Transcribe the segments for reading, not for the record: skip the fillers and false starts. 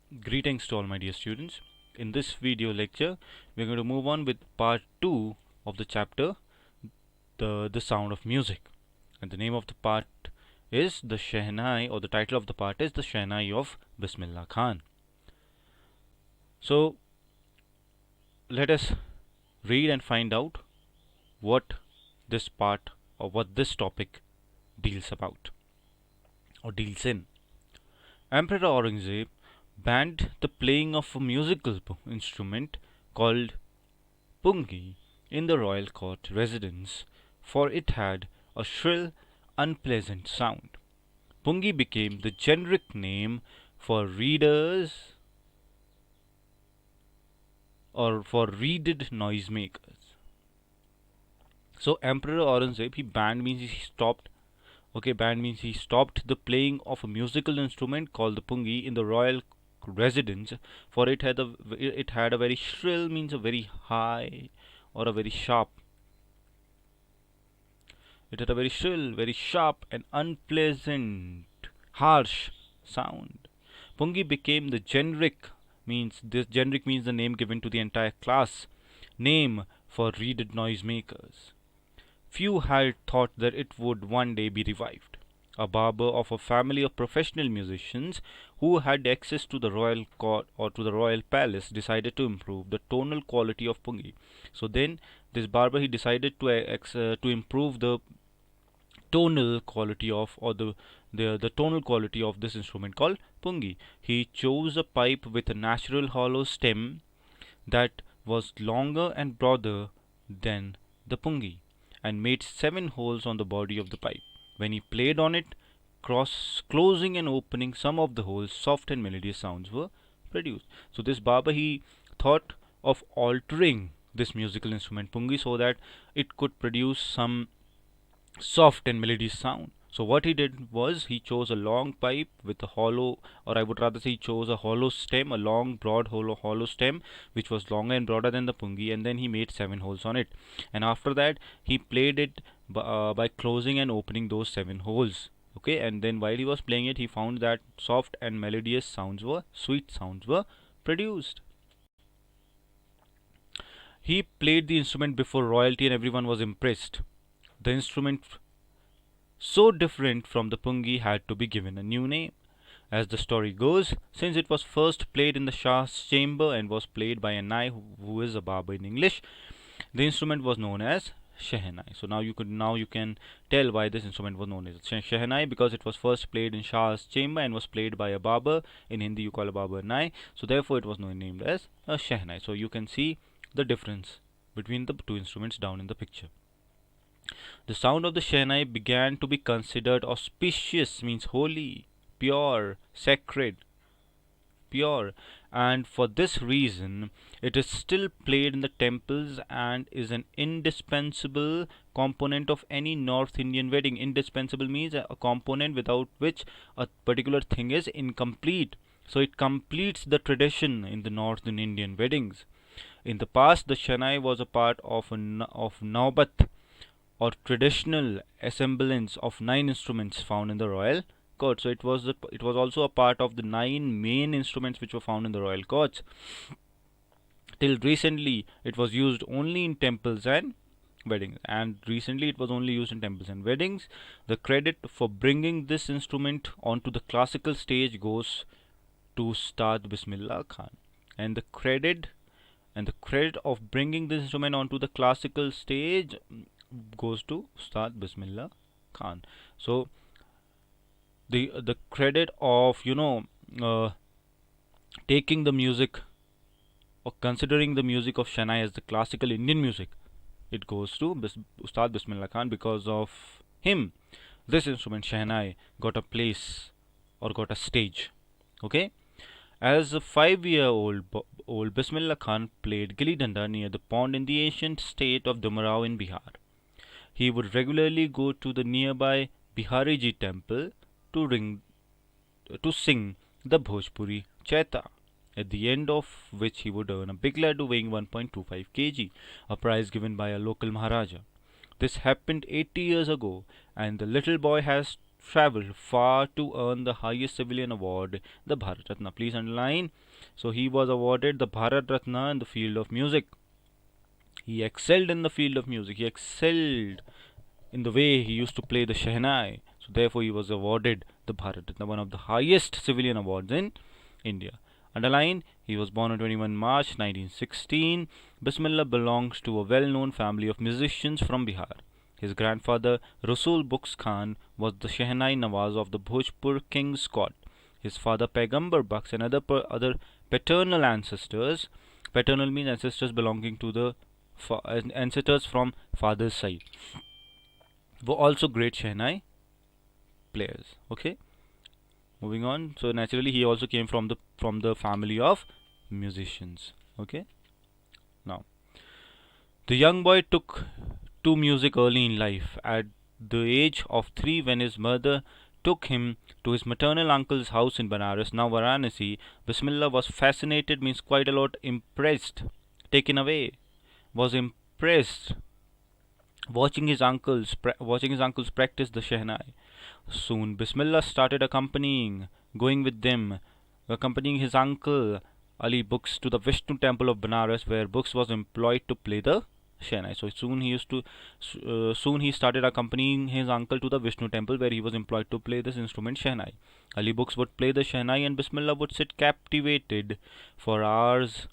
Greetings to all my dear students. In this video lecture, we're going to move on with part 2 of the chapter, the sound of music. And the name of the part is the Shehnai, or the title of the part is the Shehnai of Bismillah Khan. So let us read and find out what this part or what this topic deals about or deals in. Emperor Aurangzeb banned the playing of a musical instrument called pungi in the royal court residence, for it had a shrill, unpleasant sound. Pungi became the generic name for readers or for reeded noisemakers. So Emperor Aurangzeb, he banned means he stopped. Okay, banned means he stopped the playing of a musical instrument called the pungi in the royal residence, for it had a very shrill means a very high or a very sharp. It had a very shrill, very sharp, and unpleasant, harsh sound. Pungi became the generic means the name given to the entire class name for reeded noisemakers. Few had thought that it would one day be revived. A barber of a family of professional musicians who had access to the royal court or to the royal palace decided to improve the tonal quality of pungi. So then this barber he decided to improve the tonal quality of or the tonal quality of this instrument called pungi. He chose a pipe with a natural hollow stem that was longer and broader than the pungi, and made 7 holes on the body of the pipe. When he played on it, closing and opening some of the holes, soft and melodious sounds were produced. So this barber he thought of altering this musical instrument pungi so that it could produce some soft and melodious sound. So what he did was he chose a long pipe with a hollow, or I would rather say he chose a hollow stem, a long, broad, hollow stem, which was longer and broader than the pungi, and then he made 7 holes on it. And after that, he played it by closing and opening those 7 holes. Okay, and then while he was playing it, he found that soft and melodious sweet sounds were produced. He played the instrument before royalty, and everyone was impressed. The instrument, so different from the pungi, had to be given a new name. As the story goes, since it was first played in the Shah's chamber and was played by a Nai who is a barber in English, the instrument was known as Shehnai. So now you can tell why this instrument was known as Shehnai, because it was first played in Shah's chamber and was played by a barber. In Hindi you call a barber Nai, so therefore it was named as a Shehnai. So you can see the difference between the two instruments down in the picture. The sound of the Shehnai began to be considered auspicious, means holy, pure, sacred, pure, and for this reason it is still played in the temples and is an indispensable component of any North Indian wedding. Indispensable means a component without which a particular thing is incomplete. So it completes the tradition in the Northern Indian weddings. In the past, the Shehnai was a part of Naubat, or traditional assemblance of 9 instruments found in the royal court. So it was also a part of the 9 main instruments which were found in the royal courts. Till recently, it was used only in temples and weddings, and recently it was only used in temples and weddings. The credit for bringing this instrument onto the classical stage goes to Ustad Bismillah Khan, and the credit of bringing this instrument onto the classical stage goes to Ustad Bismillah Khan. So the credit of uh, taking the music or considering the music of Shehnai as the classical Indian music, it goes to Ustad Bismillah Khan. Because of him, this instrument Shehnai got a place or got a stage. Okay, as a 5-year-old Bismillah Khan played Gilli Danda near the pond in the ancient state of Dumarao in Bihar. He would regularly go to the nearby Bihariji temple to sing the Bhojpuri Chaita, at the end of which he would earn a big laddu weighing 1.25 kg, a prize given by a local Maharaja. This happened 80 years ago, and the little boy has traveled far to earn the highest civilian award, the Bharat Ratna. Please underline. So he was awarded the Bharat Ratna in the field of music. He excelled in the field of music. He excelled in the way he used to play the Shehnai. So therefore he was awarded the Bharat Ratna, one of the highest civilian awards in India. Underline, he was born on 21 March 1916. Bismillah belongs to a well-known family of musicians from Bihar. His grandfather Rasul Bux Khan was the Shehnai Nawaz of the Bhojpur King's court. His father Paigambar Bux and other paternal ancestors, paternal means ancestors belonging to the ancestors from father's side, were also great Shehnai players. Okay, moving on. So naturally, he also came from the family of musicians. Okay, now the young boy took to music early in life. At the age of 3, when his mother took him to his maternal uncle's house in Banaras, now Varanasi, Bismillah was fascinated, means quite a lot impressed, taken away, was impressed watching his uncles practice the Shehnai. Soon Bismillah started going with them, accompanying his uncle Ali Bux to the Vishnu temple of Banaras, where Bux was employed to play the Shehnai. So soon he started accompanying his uncle to the Vishnu temple, where he was employed to play this instrument Shehnai. Ali Bux would play the Shehnai and Bismillah would sit captivated for hours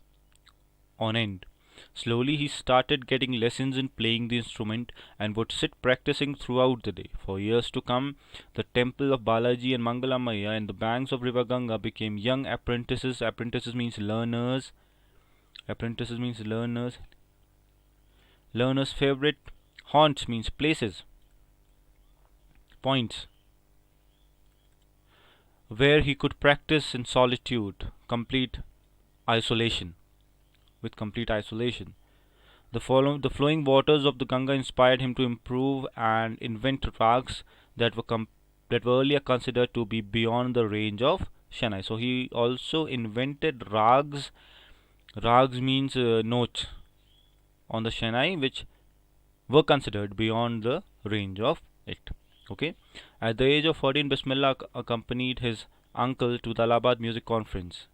on end. Slowly he started getting lessons in playing the instrument and would sit practicing throughout the day. For years to come, the temple of Balaji and Mangalamaya and the banks of river Ganga became young apprentices. Apprentices means learners. Apprentices means learners. Learners' favorite haunts means places, points, where he could practice in solitude, complete isolation. With complete isolation. The flowing waters of the Ganga inspired him to improve and invent rags that were earlier considered to be beyond the range of Shehnai. So he also invented rags. Rags means notes on the Shehnai, which were considered beyond the range of it. Okay. At the age of 14, Bismillah accompanied his uncle to the Allahabad Music Conference.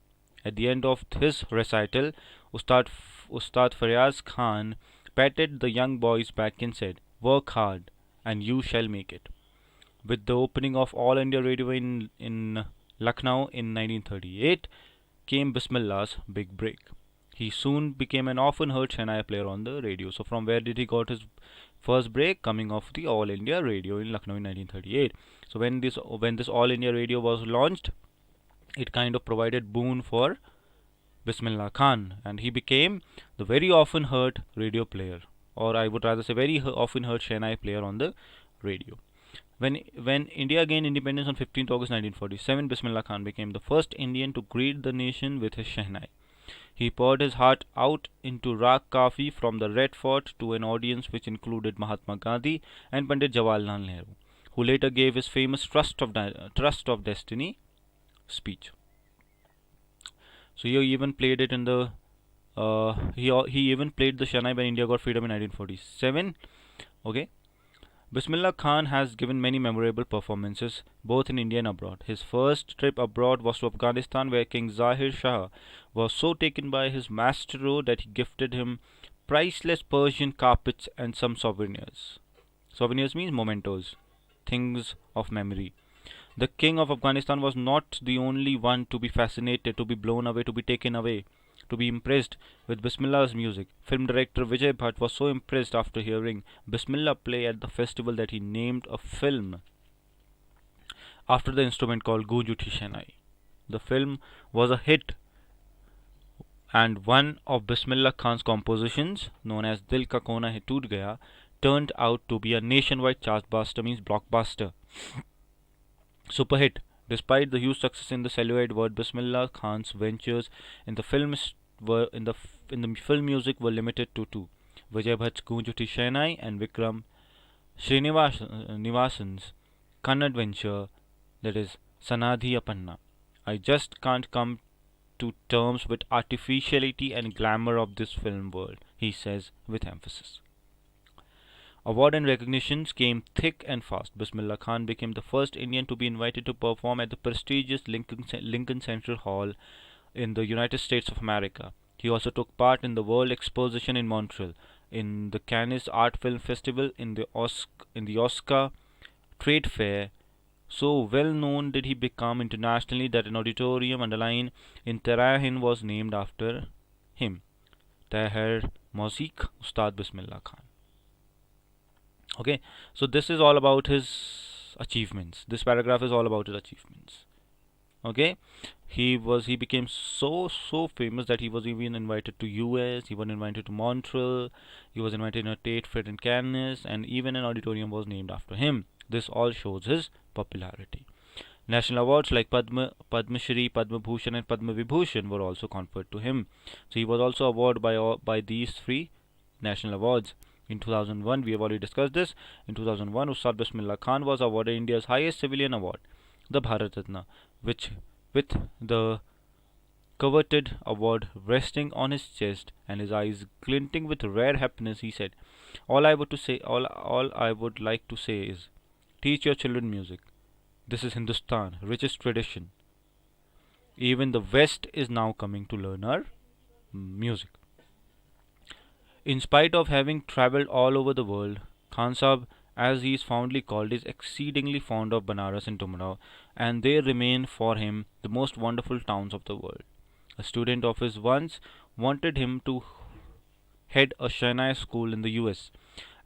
At the end of his recital, Ustad Faryaz Khan patted the young boy's back and said, "Work hard and you shall make it." With the opening of All India Radio in Lucknow in 1938 came Bismillah's big break. He soon became an often heard Shehnai player on the radio. So from where did he got his first break? Coming off the All India Radio in Lucknow in 1938. So when this All India Radio was launched, it kind of provided boon for Bismillah Khan, and he became the very often heard radio player, or I would rather say very often heard Shehnai player on the radio. When India gained independence on 15th August 1947, Bismillah Khan became the first Indian to greet the nation with his Shehnai. He poured his heart out into Rag Kafi from the Red Fort to an audience which included Mahatma Gandhi and Pandit Jawaharlal Nehru, who later gave his famous Trust of Destiny speech. So he even played it in the he even played the Shehnai when India got freedom in 1947. Okay. Bismillah Khan has given many memorable performances both in India and abroad. His first trip abroad was to Afghanistan, where King Zahir Shah was so taken by his maestro that he gifted him priceless Persian carpets and some souvenirs. Souvenirs means mementos, things of memory. The king of Afghanistan was not the only one to be fascinated, to be blown away, to be taken away, to be impressed with Bismillah's music. Film director Vijay Bhatt was so impressed after hearing Bismillah play at the festival that he named a film after the instrument called Goonj Uthi Shehnai. The film was a hit, and one of Bismillah Khan's compositions, known as Dil Ka Kona Hai Toot Gaya, turned out to be a nationwide chartbuster, means blockbuster. Super hit. Despite the huge success in the celluloid world, Bismillah Khan's ventures in the film music were limited to two: Vijay Bhatt's Goonj Uthi Shehnai and Vikram Srinivasan's Kannada venture, that is Sanadhi Apanna. I just can't come to terms with artificiality and glamour of this film world, he says with emphasis. Award and recognitions came thick and fast. Bismillah Khan became the first Indian to be invited to perform at the prestigious Lincoln Central Hall in the United States of America. He also took part in the World Exposition in Montreal, in the Cannes Art Film Festival, in the Oscar Trade Fair. So well known did he become internationally that an auditorium underlying in Tehran was named after him. Tahir Mozik Ustad Bismillah Khan. Okay, so this is all about his achievements. This paragraph is all about his achievements. Okay, he became so famous that he was even invited to US, he was invited to Montreal, he was invited in a Tate Fair in Cannes, and even an auditorium was named after him. This all shows his popularity. National awards like Padma Shri, Padma Bhushan, and Padma Vibhushan were also conferred to him. So he was also awarded by these three national awards. In 2001, we have already discussed this. In 2001, Ustad Bismillah Khan was awarded India's highest civilian award, the Bharat Ratna, which, with the coveted award resting on his chest and his eyes glinting with rare happiness, he said, all I would like to say is, teach your children music. This is Hindustan, richest tradition. Even the West is now coming to learn our music. In spite of having travelled all over the world, Khan Sahib, as he is fondly called, is exceedingly fond of Banaras and Tumrao, and they remain for him the most wonderful towns of the world. A student of his once wanted him to head a Shehnai school in the US,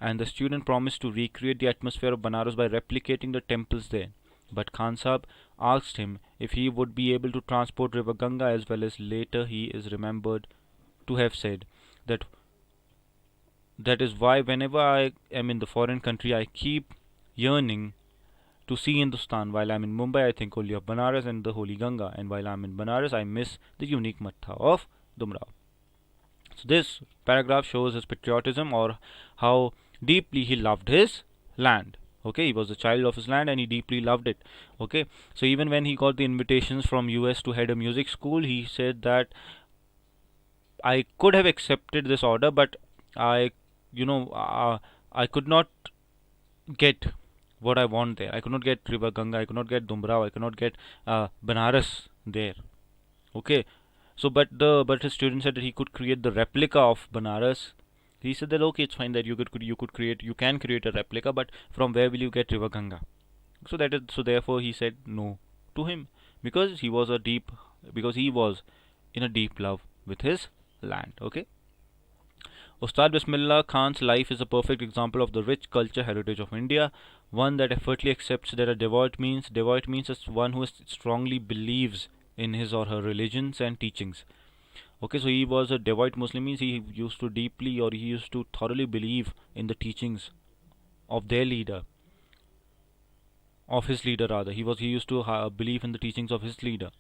and the student promised to recreate the atmosphere of Banaras by replicating the temples there. But Khan Sahib asked him if he would be able to transport River Ganga as well. As later he is remembered to have said that that is why whenever I am in the foreign country I keep yearning to see Hindustan. While I'm in Mumbai I think only of Banaras and the Holy Ganga, and while I'm in Banaras I miss the unique Matha of Dumrao. So this paragraph shows his patriotism, or how deeply he loved his land. Okay, he was a child of his land and he deeply loved it. Okay, so even when he got the invitations from US to head a music school, he said that I could have accepted this order, but I, you know, I could not get what I want there. I could not get River Ganga, I could not get Dumbrao, I could not get Banaras there. Okay, so but his student said that he could create the replica of Banaras. He said that okay, it's fine that you can create a replica, but from where will you get River Ganga? So therefore he said no to him, because he was in a deep love with his land. Okay. Ustad Bismillah Khan's life is a perfect example of the rich culture heritage of India, one that effortlessly accepts that a devout means is one who strongly believes in his or her religions and teachings. Okay, so he was a devout Muslim, means he used to deeply, or he used to thoroughly believe in the teachings of their leader, of his leader rather. He used to believe in the teachings of his leader.